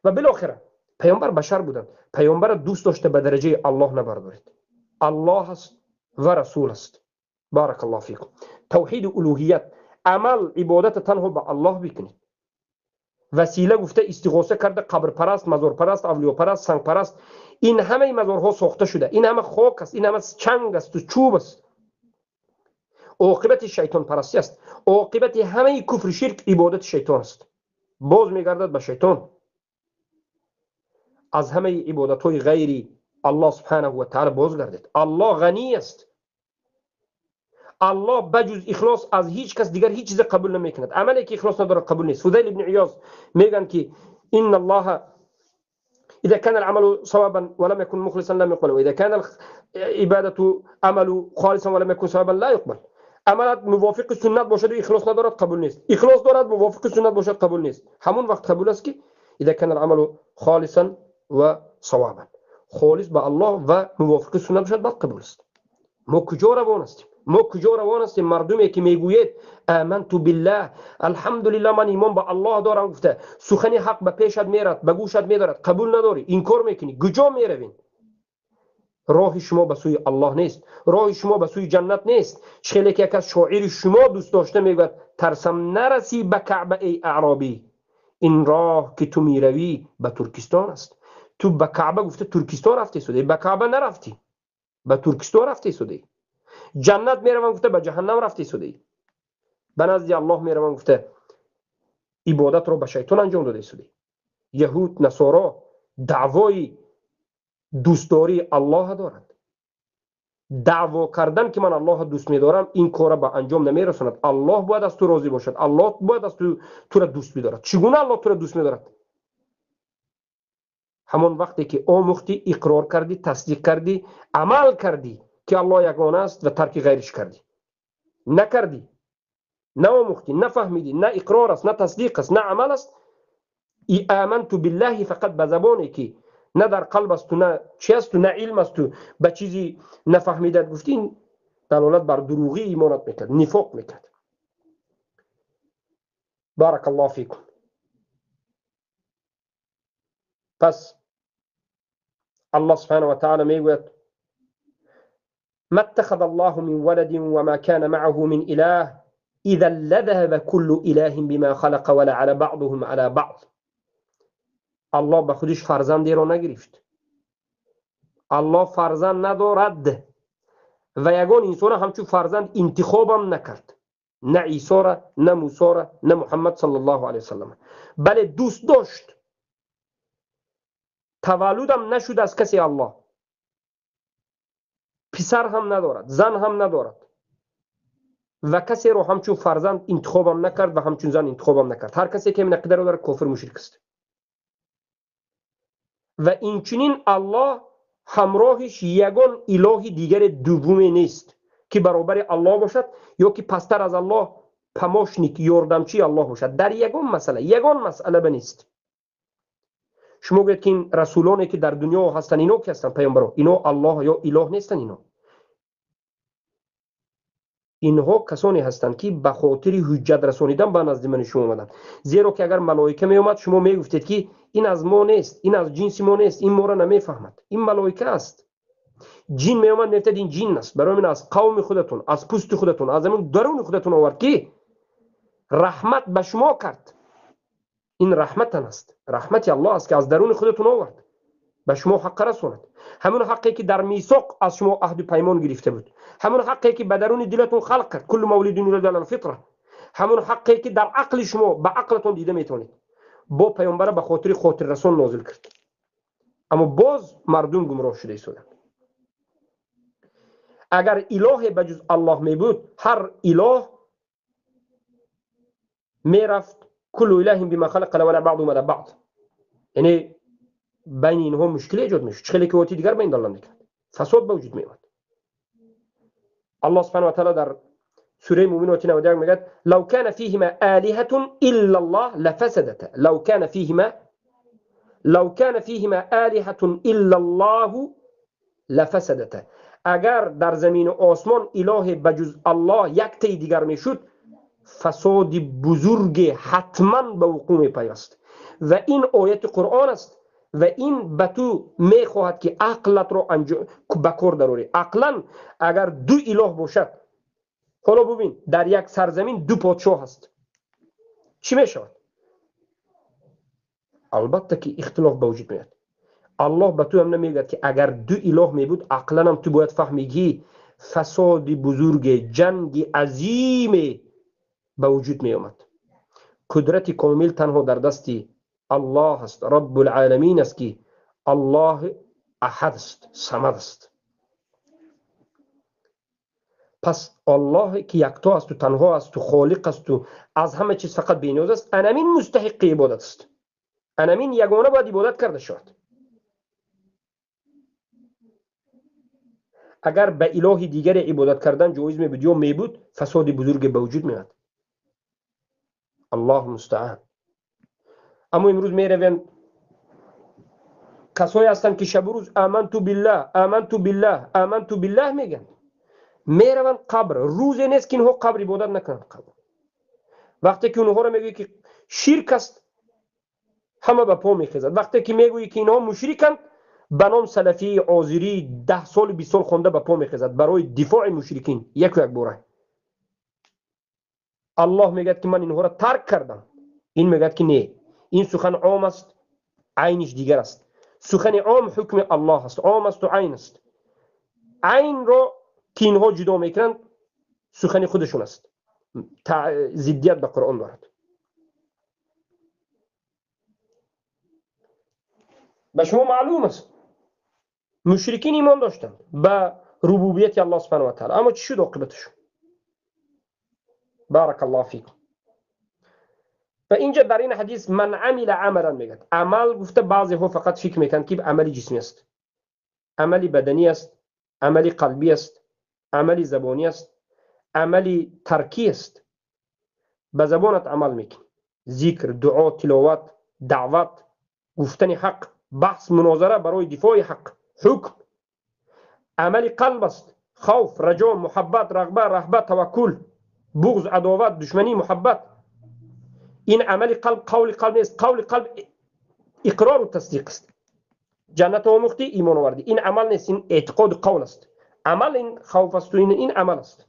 و بالاخره پیامبر بشر بودند. پیامبر دوست داشته به درجه الله نبردارید. الله است و رسول است. بارک الله فیکم. توحید الوهیت، عمل عبادت تنها به الله بکنید. وسیله گفته استغاثه کرده، قبر پرست، مزار پرست، اولیاء پرست، سنگ پرست. این همه مزارها ساخته شده، این همه خاک است، این همه چنگ است و چوب است. عاقبت شیطان پرستی است. عاقبت همه کفر شرک عبادت شیطان است. باز میگردد به شیطان. از همه عبادت های غیر الله سبحانه و تعالی بازگردید. الله غنی است. الله بجز اخلاص از هیچ کس دیگر هیچ چیز قبول نمیکند. عملی که اخلاص نداره قبول نیست. فضیل ابن عیاض میگن که ان الله اذا كان العمل صوابا ولم يكن مخلصا لم يقبل، واذا كان العباده عمل خالصا ولم يكن صوابا لا يقبل. عملت موافق سنت باشد و اخلاص ندارد قبول نیست. اخلاص دارد موافق سنت باشد قبول نیست. همون وقت قبول است که اذا كان العمل خالصا و صوابا، خالص به الله و موافق سنت باشد بعد قبول است. ما کجا روان هستیم؟ ما کجا روان هستیم؟ مردمی که میگوید آمنت بالله، الحمدلله من ایمان به الله دارم، گفته سخنی حق به پیشت میرد، به گوشت میدارد، قبول نداری، این کار میکنی، کجا میروین؟ راه شما به سوی الله نیست، راه شما به سوی جنت نیست. چخیلی که یک از شاعر شما دوست داشته میگوید ترسم نرسی به کعبه ای اعرابی، این راه که تو میروی به ترکستان است. تو به کعبه گفته ترکستان رفتی سودی، به کعبه نرفتی، به ترکستان رفتی سودی. جنت میروم گفته به جهنم رفتی سودی. به نزد الله میروم گفته عبادت رو به شیطان انجام داده سودی. یهود نصارا دعوای دوستداری الله دارند. دعوا کردن که من الله دوست می‌دارم این کار به انجام نمی‌رساند. الله باید از تو راضی باشد، الله باید از تو را دوست بدارد. چگونه الله تو را دوست می‌دارد؟ همون وقتی که آموختی، اقرار کردی، تصدیق کردی، عمل کردی که الله یگانه است و ترک غیرش کردی. نکردی، نه آموختی، نه فهمیدی، نه اقرار است، نه تصدیق است، نه عمل است. ای آمنت بالله فقط به زبانی که نه در قلب است، نه چی است، نه علم است، به چیزی نفهمیدت گفتین، دلالت بر دروغی ایمانت میکرد، نفاق میکرد. بارک الله فیکم. پس الله سبحانه و تعالی میگوید ما اتخذ الله من ولد وما كان معه من اله اذا لذهب كل اله بما خلق ولعل بعضهم على بعض. الله به خودش فرزندی را نگرفت، الله فرزند ندارد و یگان انسان همچون فرزند انتخابم نکرد، نه عیسی را، نه موسی را، نه محمد صلی الله علیه وسلم، بله دوست داشت. تولدم نشد از کسی الله، پسر هم ندارد، زن هم ندارد و کسی رو همچون فرزند انتخابم نکرد و همچون زن انتخابم نکرد. هر کسی که این عقیده رو داره کافر مشرک است. و اینچنین الله همراهش یگان اله دیگر دومی نیست که برابر الله باشد یا که پستر از الله پماشنیک یاردمچی الله باشد. در یگان مسئله بنیست. شما گوید که این رسولانی که در دنیا هستن اینا که هستن پیامبران، اینا الله یا اله نیستن. اینها کسانی هستند که به خاطر حجت رسانیدن به نزد من شما آمدند. زیرا که اگر ملائکه می اومد شما می گفتید که این از ما نیست، این از جنس ما نیست، این ما را نمیفهمد، این ملائکه است. جن می اومد میگفتید این جن است، برای من از قوم خودتون، از پوست خودتون، از همون درون خودتون آورد که رحمت به شما کرد. این رحمت است، رحمت الله است که از درون خودتون آورد به شما حق رساند. همون حقی که در میثاق از شما عهد و پیمان گرفته بود، همون حقی که به درون دلتون خلق کرد، کل مولود یولد علی الفطره، همون حقی که در عقل شما به عقلتون دیده میتونید، با پیامبر به خاطر رسول نازل کرد. اما باز مردم گمراه شده ایستادند. اگر اله بجز الله می بود، هر اله میرفت کل اله بما خلق ولا بعضهم على بعض، یعنی بین اینها مشکل ایجاد میشه. خیلی که واتی دیگر بین دلم میکرد، فساد به وجود میاد. الله سبحانه و تعالی در سوره مومنون 91 میگه لو كان فيهما آلهة الا الله لفسدتا، لو كان فيهما آلهة الا الله لفسدتا. اگر در زمین و آسمان اله بجز الله یک تی دیگر میشد، فساد بزرگ حتما به وقوع میپیوست. و این آیت قرآن است و این به تو میخواهد که عقلت رو به کار داری. عقلا اگر دو اله باشد، حالا ببین در یک سرزمین دو پادشاه هست، چی میشود؟ البته که اختلاف به وجود میاد. الله به تو هم نمیگه که اگر دو اله می بود، عقلا هم تو باید فهمیگی فساد بزرگ، جنگ عظیم به وجود می آمد. قدرت کامل تنها در دستی الله است، رب العالمین است که الله احد است، صمد است. پس الله که یکتا است و تنها است و خالق است و از همه چیز فقط بی‌نیاز است، انمین مستحق عبادت است، انمین یگانه باید عبادت کرده شود. اگر به اله دیگر عبادت کردن جایز می بود یا می بود، فساد بزرگ به وجود می آمد. الله مستعان. اما امروز می رویم کسایی هستند که شب و روز آمنت بالله آمنت بالله آمنت بالله میگن. میروند قبر. روز نیست که اینها قبر عبادت نکنند. قبر وقتی که اونها رو میگویی که شرک است همه به پا میخیزد. وقتی که میگویی که اینها مشرکند به نام سلفی عازری 10 سال 20 سال خونده به پا میخیزد برای دفاع مشرکین یک باره. الله میگه که من اینها را ترک کردم، این میگه که نه، این سخن عام است، عینش دیگر است. سخن عام حکم الله است، عام است و عین است. عین را که اینها جدا میکنند سخن خودشون است، ضدیت به قرآن دارد. به شما معلوم است مشرکین ایمان داشتند به ربوبیت الله سبحانه و تعالی، اما چی شد عاقبتشون؟ بارک الله فیکم. و اینجا در این حدیث من عمل عملا میگه. عمل گفته بعضی ها فقط فکر میکنند که عملی جسمی است، عملی بدنی است، عملی قلبی است، عملی زبانی است، عملی ترکی است. به زبانت عمل میکنی، ذکر، دعا، تلاوت، دعوت، گفتن حق، بحث، مناظره برای دفاع حق، حکم. عملی قلب است، خوف، رجا، محبت، رغبه، رهبه، توکل، بغض، عداوت، دشمنی، محبت. این عمل قلب. قول قلب نیست. قول قلب اقرار و تصدیق است. جنت آموختی، ایمان آوردی، این عمل نیست، این اعتقاد قول است. عمل این خوف است و این عمل است.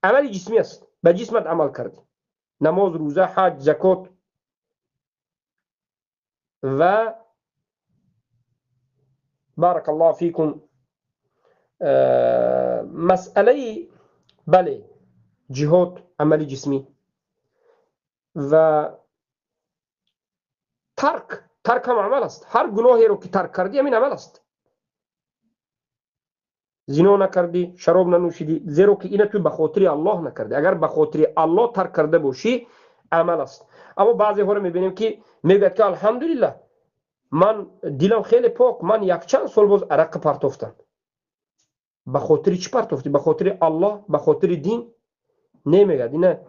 عمل جسمی است، به جسمت عمل کردی، نماز، روزه، حج، زکات و بارک الله فیکم. مسئله بله جهاد عمل جسمی و ترک هم عمل است. هر گناهی رو که ترک کردی همین عمل است. زنا نکردی، شراب ننوشیدی، زیرا که این تو به خاطر الله نکردی. اگر به خاطر الله ترک کرده باشی عمل است. اما بعضی ها رو میبینیم که میگه که الحمدلله من دلم خیلی پاک، من یک چند سال باز عرق پرتافتم. به خاطر چی پرتافتی؟ به خاطر الله، به خاطر دین؟ نمیگه. اینه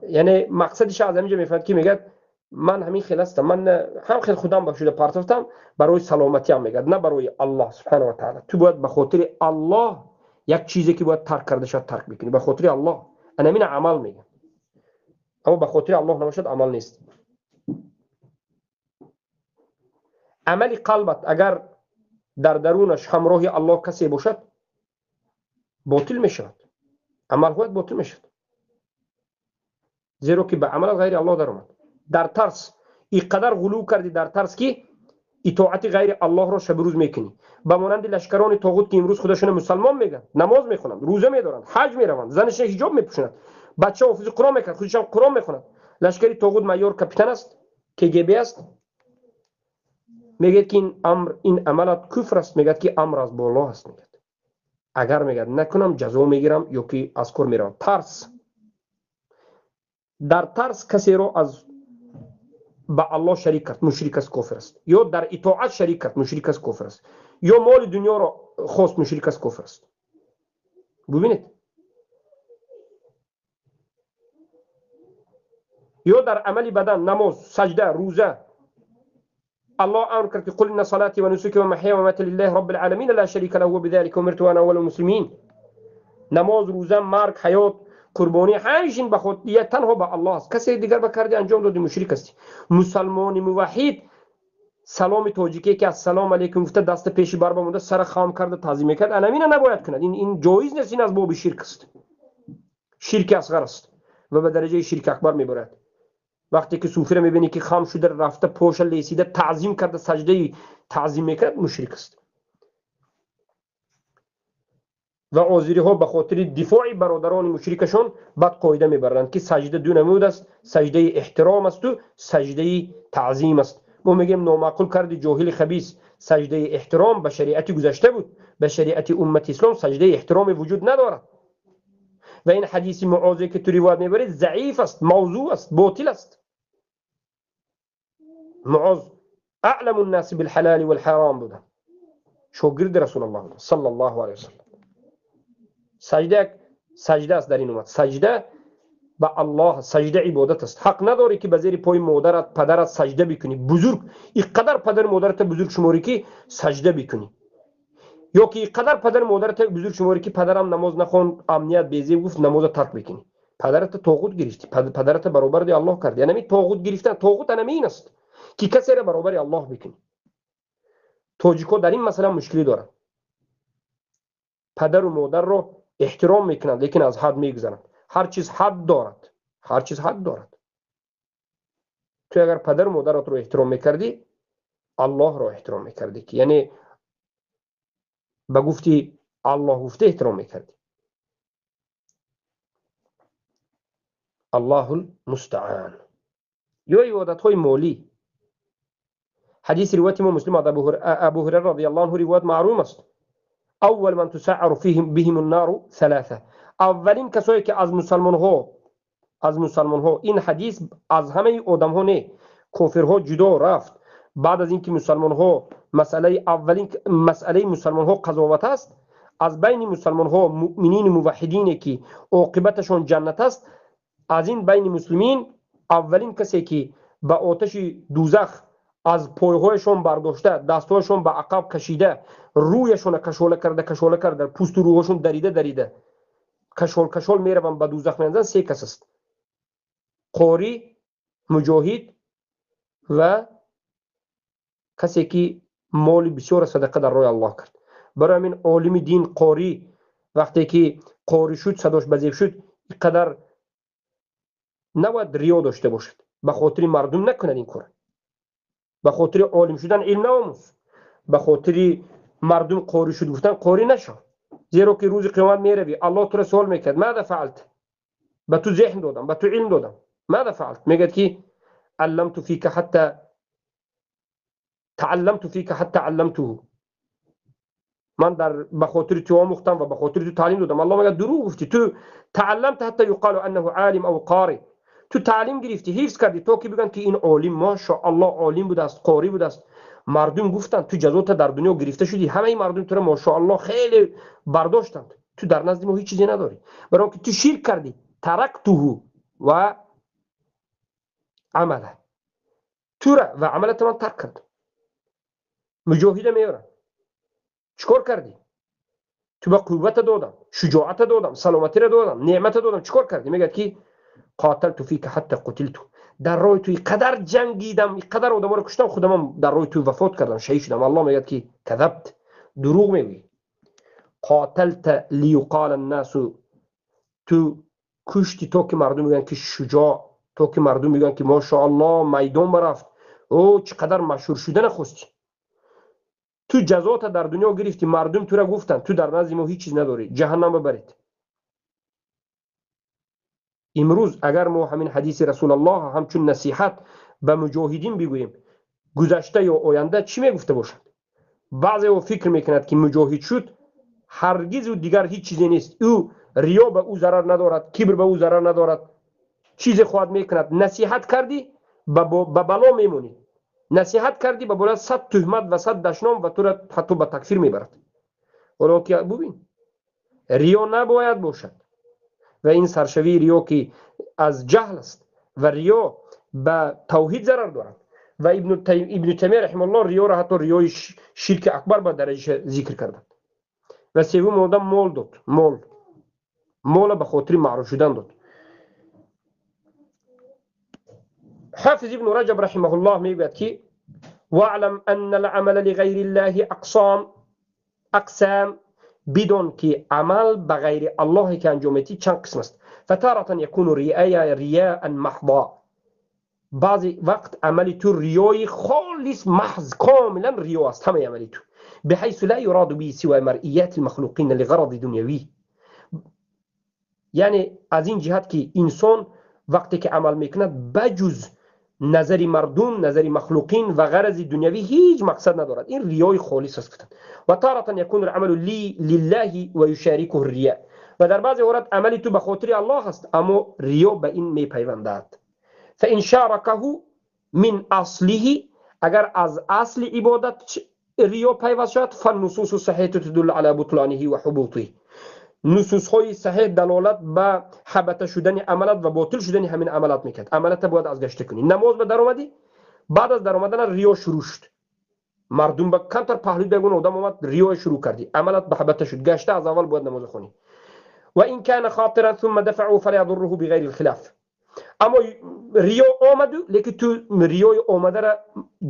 یعنی مقصدش از همینجا میفهمد که میگه من همین خیلی هستم، من هم خیلی خودم بخشوده پرتافتم برای سلامتی هم میگه، نه برای الله سبحانه و تعالی. تو باید به خاطر الله یک چیزی که باید ترک کرده شد ترک بکنی، به خاطر الله. انا همین عمل میگه، اما به خاطر الله نباشد عمل نیست. عمل قلبت اگر در درونش همراه الله کسی باشد باطل میشود، عمل خود باطل میشود، زیرا که به عمل غیر الله در اومد. در ترس اینقدر غلو کردی در ترس که اطاعت غیر الله را شب روز میکنی. به مانند لشکران طاغوت که امروز خودشون مسلمان میگن، نماز میخونند، روزه میدارند، حج میروند، زنش حجاب میپوشند، بچه حافظ قرآن میکنند، خودشون قرآن میخونند. لشکری طاغوت مایور کاپیتان است، KGB است، میگه که این عملات کفر است. میگه که امر از بالا است. میگه اگر میگه نکنم جزا میگیرم یا که از کار میرم. ترس، در ترس کسی رو از با الله شریک کرد مشرک است، کافر است. یا در اطاعت شریک کرد مشرک است، کافر است. یا مال دنیا را خواست مشرک است، کافر است. ببینید، یا در عمل بدن، نماز، سجده، روزه. الله امر کرد که قل ان صلاتي ونسكي ومحياي ومماتي لله رب العالمين لا شريك له وبذلك امرت وانا اول المسلمين. نماز، روزه، مرگ، حیات، قربانی، همشین بخود تنها به الله است. کسی دیگر بکردی انجام دادی مشرک است. مسلمان موحد سلام تاجیکی که السلام علیکم گفته دست پیش بر بمونده سر خام کرده تعظیم کرد، انمینه نباید کند. این جایز نیست. این از باب شرک است، شرک اصغر است و به درجه شرک اکبر میبرد. وقتی که صوفی رو میبینی که خام شده رفته پوش لیسیده تعظیم کرده سجده تعظیم میکرد، مشرک است. و عازری ها به خاطر دفاع برادران مشرکشون بعد قاعده میبرند که سجده دو نمود است، سجده احترام است و سجده تعظیم است. ما میگیم نامعقول کردی جاهل خبیث، سجده احترام به شریعت گذشته بود، به شریعت امت اسلام سجده احترام وجود ندارد. و این حدیث معاذی که تو روایت میبرید ضعیف است، موضوع است، باطل است. معاذ اعلم الناس بالحلال والحرام بود، شاگرد رسول الله صلی الله علیه و سلم. سجده است در این امت. سجده به الله، سجده عبادت است. حق نداری که به زیر پای مادرت پدرت سجده بکنی. بزرگ اینقدر پدر مادرت بزرگ شماری که سجده بکنی. یا که قدر پدر مادرت بزرگ شماری که پدرم نماز نخوان امنیت بیزی گفت نماز ترک بکنی، پدرت طاغوت گرفتی، پدرت برابر دی الله کرد. یعنی طاغوت گرفتن، طاغوت این است که کسی را برابر الله بکنی. تاجیک‌ها در این مسئله مشکلی دارند، پدر و مادر را احترام میکنند لیکن از حد میگذرند. هر چیز حد دارد، هر چیز حد دارد. تو اگر پدر و مادرت رو احترام میکردی الله را احترام میکردی، که یعنی به گفتی الله گفته احترام میکردی. الله المستعان. یا عبادت های مالی، حدیث روایت ما مسلم ابو هریره رضی الله عنه روایت معروف است. اول من تسعر بهم النار ثلاثه. اولین کسایی که از مسلمان ها این حدیث از همه آدم ها نه، کافرها جدا رفت. بعد از اینکه مسلمان ها مسئله مسلمان ها قضاوت است، از بین مسلمان ها مؤمنین موحدین که عاقبتشون جنت است، از این بین مسلمین اولین کسی که به آتش دوزخ از پایهایشون برداشته، دستهایشون به عقب کشیده، رویشون کشوله کرده، پوست و روحشون دریده کشول میرون به دوزخ میاندازن. سه کس است: قاری، مجاهد و کسی که مال بسیار صدقه در راه الله کرد. برای همین عالم دین قاری وقتی که قاری شد، صداش بزیف شد، اینقدر نباید ریا داشته باشد، به خاطر مردم نکند این کار. به خاطر عالم شدن علم ناموس، به خاطر مردم قاری شد گفتن قاری نشو، زیرا که روز قیامت میروی الله تو را سوال میکرد ماذا فعلت؟ به تو ذهن دادم، به تو علم دادم، ماذا فعلت؟ میگد که علمت فيك حتى تعلمت فيك حتى علمته. من به خاطر تو آموختم و به خاطر تو تعلیم دادم. الله میگه دروغ گفتی، تو تعلمت حتی یقال انه عالم او قاری، تو تعلیم گرفتی، حفظ کردی تا که بگن که این عالم ماشاءالله عالم بوده است، قاری بوده است. مردم گفتند تو جزات در دنیا گرفته شدی، همه مردم تو را ماشاءالله خیلی برداشتند، تو در نزد ما هیچ چیزی نداری، برای اینکه تو شرک کردی. ترکته و عمله، تو را و عملت من ترک کرد. مجاهد میارن چیکار کردی؟ تو به قوت دادم، شجاعت دادم، سلامتی را دادم، نعمت دادم، چیکار کردی؟ میگه که قاتلت فیک حتی قتلت، در راه تو قدر جنگیدم، قدر آدما رو کشتم، خودم در راه تو وفات کردم، شهید شدم. الله میگه که کذبت، دروغ میگی. قاتلت لیقال الناس، تو کشتی تا که مردم میگن که شجاع، تا که مردم میگن که ماشاءالله میدان برفت، او چقدر مشهور شدن خواستی. تو جزات در دنیا گرفتی، مردم تو را گفتن تو در نزد ما هیچ چیز نداری، جهنم ببرید. امروز اگر ما همین حدیث رسول الله همچون نصیحت به مجاهدین بگوییم، گذشته یا آینده چی میگفته باشد؟ بعضی او فکر میکند که مجاهد شد هرگز و دیگر هیچ چیزی نیست، او ریا به او ضرر ندارد، کبر به او ضرر ندارد، چیز خواهد میکند. نصیحت کردی به بلا میمونی، نصیحت کردی به بلا 100 تهمت و 100 دشنام و تو را حتی به تکفیر میبرد. ولی که ببین ریا نباید باشد و این سرشوی ریا که از جهل است و ریا به توحید ضرر دارد. و ابن تیمیه رحمه الله ریا را حتی ریای شرک اکبر به درجه ذکر کردند. و سوم آدم مال داد، مال به خاطر معروف شدن داد. حافظ ابن رجب رحمه الله میگوید که واعلم ان العمل لغیر الله اقسام، بدون که عمل به غیر الله که انجام میدی چند قسم است. فتارة یکون ریاء محضا، بعضی وقت عملی تو ریای خالص محض، کاملا ریا است همه عملی تو، بحيث لا يراد به سوى مرئیات المخلوقین لغرض دنیوی. یعنی از این جهت که انسان وقتی که عمل میکند بجز نظر مردم، نظر مخلوقین و غرض دنیوی هیچ مقصد ندارد، این ریای خالص است. و تارة یکون العمل لله و یشارکه الریاء، و در بعضی اوقات عملی تو به خاطر الله است اما ریا به این میپیوندد. فان شارکه من اصله، اگر از اصل عبادت ریا پیوست شد، فالنصوص صحیحه تدل على بطلانه و حبوطه، نصوص های صحیح دلالت به حبط شدن عملت و باطل شدن همین عملات میکرد. عملت باید از گشته کنی. نماز به در اومدی، بعد از در اومدن ریا شروع شد، مردم با کمتر پهلو بگون آدم اومد ریو شروع کردی عملت محبت شد گشته از اول باید نماز خونی و این کان خاطرا ثم دفعه فلا يضره بغیر الخلاف اما ریو آمد لیکن تو ریو آمده را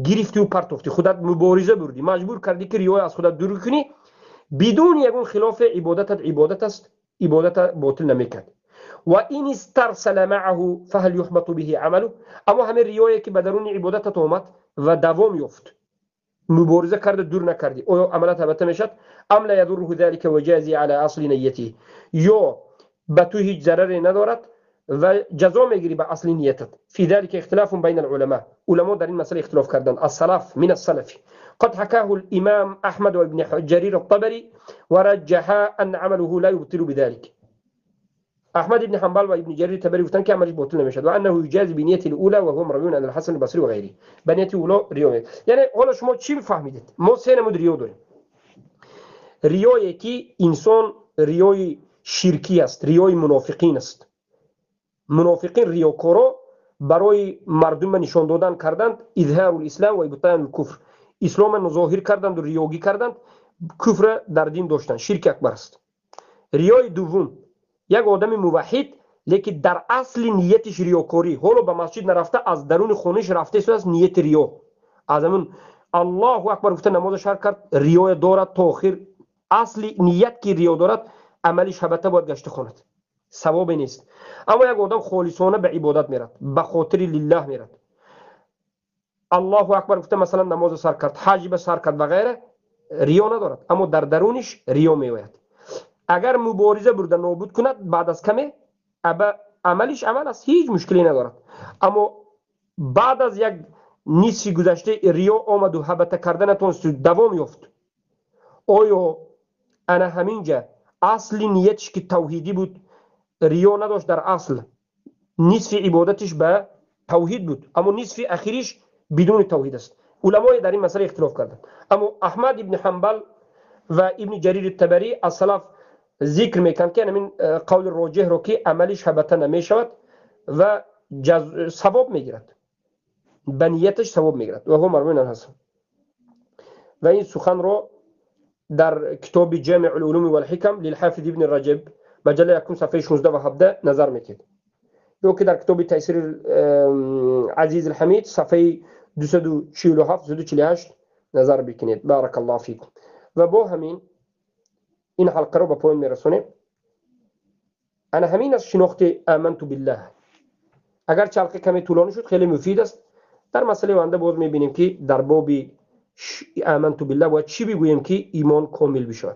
گرفتی و پرتوفتی خودت مبارزه بردی مجبور کردی که ریو از خودت دور کنی بدون یگون خلاف عبادت است عبادت باطل نمیکرد و این استرسل معه فهل يحبط به عمله اما همه ریویی که به درون عبادت اومد و دوام یافت مبارزه کرده دور نکردی او عملت هبته میشد ام لا يضره ذلك وجازي على اصل نیته یا به تو هیچ ضرری ندارد و جزا میگیری به اصل نیتت فی ذلك اختلاف بین العلماء علماء در این مسئله اختلاف کردند السلف من السلف قد حكاه الامام احمد وابن جرير الطبري ورجح ان عمله لا يبطل بذلك احمد ابن حنبل و ابن جرير الطبري گفتن که عملش باطل نمیشد و انه يجاز بنیت الاولى وهو مروي عن الحسن البصري وغيره بنیت اولا ریو یعنی حالا شما چی فهمیدید ما سه نمود ریو داریم ریویی که انسان ریوی شرکی است ریوی منافقین است منافقین ریاکارا برای مردم نشان دادن کردند اظهار الاسلام و ابطال الکفر اسلام ظاهر کردند و ریاگی کردند کفر در دین داشتند شرک اکبر است ریای دوم یک آدم موحد لیکن در اصل نیتش ریاکاری حالا به مسجد نرفته از درون خونش رفته است نیت ریا از همون الله اکبر گفته نمازش هر کرد ریای دارد تا آخر اصل نیت که ریا دارد عملش هبته باید گشته خواند ثواب نیست اما یک آدم خالصانه به عبادت میرد به خاطر لله میرد الله اکبر گفته مثلا نماز سر کرد حج به سر کرد و غیره ریا ندارد اما در درونش ریا میآید اگر مبارزه برده نابود کند بعد از کمی عملش عمل است هیچ مشکلی ندارد اما بعد از یک نصف گذشته ریا آمد و هبته کردن تونست دوام یافت آیا انا همینجا اصل نیتش که توحیدی بود ریا نداشت در اصل نصف عبادتش به توحید بود اما نصف اخیرش بدون توحید است علمای در این مسئله اختلاف کردند اما احمد ابن حنبل و ابن جریر الطبری از سلف ذکر میکنند که همین قول راجح رو که عملش هبته نمیشود و ثواب میگیرد به نیتش ثواب میگیرد و هو مروی هست و این سخن رو در کتاب جامع العلوم والحکم للحافظ ابن رجب مجله یکم صفحه 16 و 17 نظر میکرد یا که در کتاب تیسیر عزیز الحمید صفحه 247 248 نظر بکنید بارک الله فیکم و با همین این حلقه رو به پایان میرسونیم انا همین از شناخت آمنت بالله اگر حلقه کمی طولانی شد خیلی مفید است در مسئله آینده باز میبینیم که در باب آمنت بالله باید چی بگوییم که ایمان کامل بشه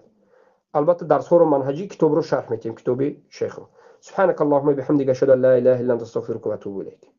البته درس ها رو منهجی کتاب رو شرح میتیم کتاب شیخ رو سبحانك اللهم بحمدك اشهد ان لا اله الا انت استغفرك واتوب اليك